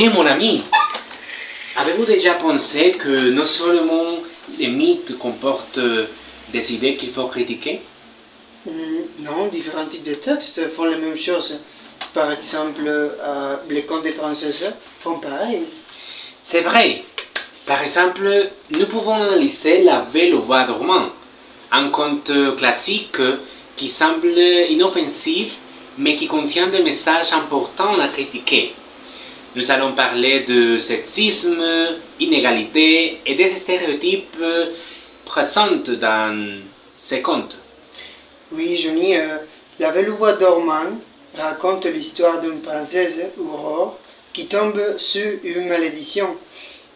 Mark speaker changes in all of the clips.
Speaker 1: Hé mon ami, avez-vous déjà pensé que non seulement les mythes comportent des idées qu'il faut critiquer?
Speaker 2: Non, différents types de textes font la même chose. Par exemple, les contes des princesses font pareil.
Speaker 1: C'est vrai. Par exemple, nous pouvons analyser La Belle au bois dormant, un conte classique qui semble inoffensif mais qui contient des messages importants à critiquer. Nous allons parler de sexisme, inégalité et des stéréotypes présents dans ces contes.
Speaker 2: Oui, Johnny, La Belle au bois dormant raconte l'histoire d'une princesse, Aurore, qui tombe sur une malédiction.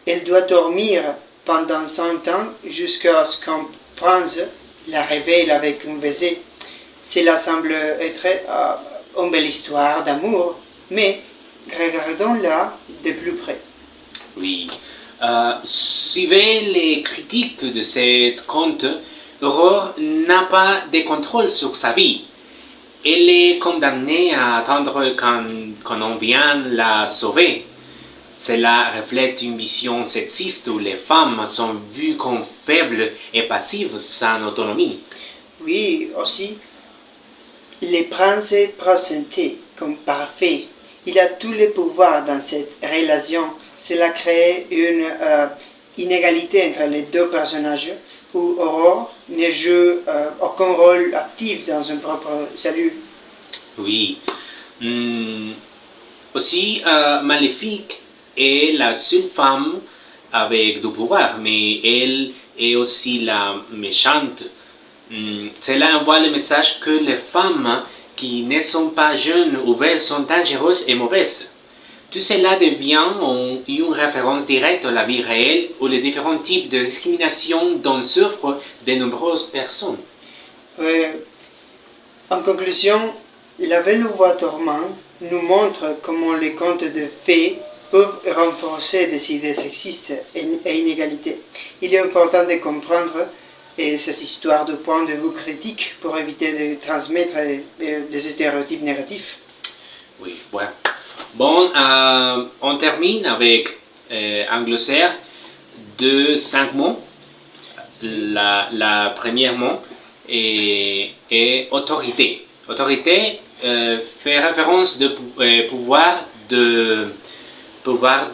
Speaker 2: Elle doit dormir pendant 100 ans jusqu'à ce qu'un prince la réveille avec un baiser. Cela semble être une belle histoire d'amour, mais regardons-la de plus près.
Speaker 1: Oui. Suivez les critiques de cette conte, Aurore n'a pas de contrôle sur sa vie. Elle est condamnée à attendre quand on vient la sauver. Cela reflète une vision sexiste où les femmes sont vues comme faibles et passives sans autonomie.
Speaker 2: Oui, aussi, le prince est présenté comme parfait. Il a tous les pouvoirs dans cette relation. Cela crée une inégalité entre les deux personnages où Aurore ne joue aucun rôle actif dans son propre salut.
Speaker 1: Oui. Aussi, Maléfique est la seule femme avec du pouvoir, mais elle est aussi la méchante. Cela envoie le message que les femmes qui ne sont pas jeunes ou belles sont dangereuses et mauvaises. Tout cela devient une référence directe à la vie réelle ou les différents types de discrimination dont souffrent de nombreuses personnes.
Speaker 2: En conclusion, La Belle au bois dormant nous montre comment les contes de fées peuvent renforcer des idées sexistes et inégalités. Il est important de comprendre ces histoires de point de vue critique pour éviter de transmettre des stéréotypes négatifs.
Speaker 1: Oui, ouais. Bon, on termine avec un glossaire de 5 mots. La première mot est autorité. Autorité fait référence de pouvoir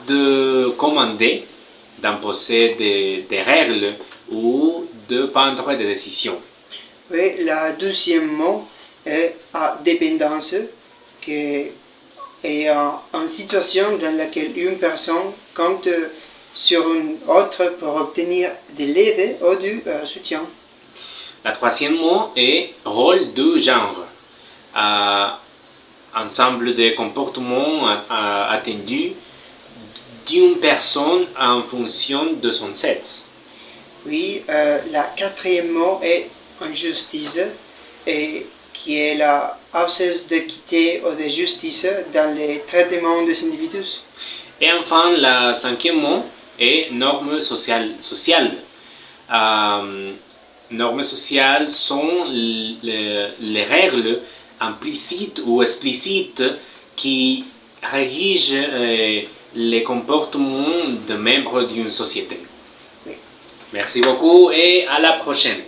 Speaker 1: de commander, d'imposer des règles ou de prendre des décisions.
Speaker 2: Oui, la deuxième mot est dépendance, qui est une situation dans laquelle une personne compte sur une autre pour obtenir de l'aide ou du soutien.
Speaker 1: La troisième mot est rôle de genre. Ensemble de comportements attendus d'une personne en fonction de son sexe.
Speaker 2: Oui, la quatrième mot est injustice, et qui est l'absence d'équité ou de justice dans les traitements des individus.
Speaker 1: Et enfin, la cinquième mot est normes sociales. Normes sociales sont les règles implicites ou explicites qui régissent les comportements des membres d'une société.
Speaker 2: Oui.
Speaker 1: Merci beaucoup et à la prochaine.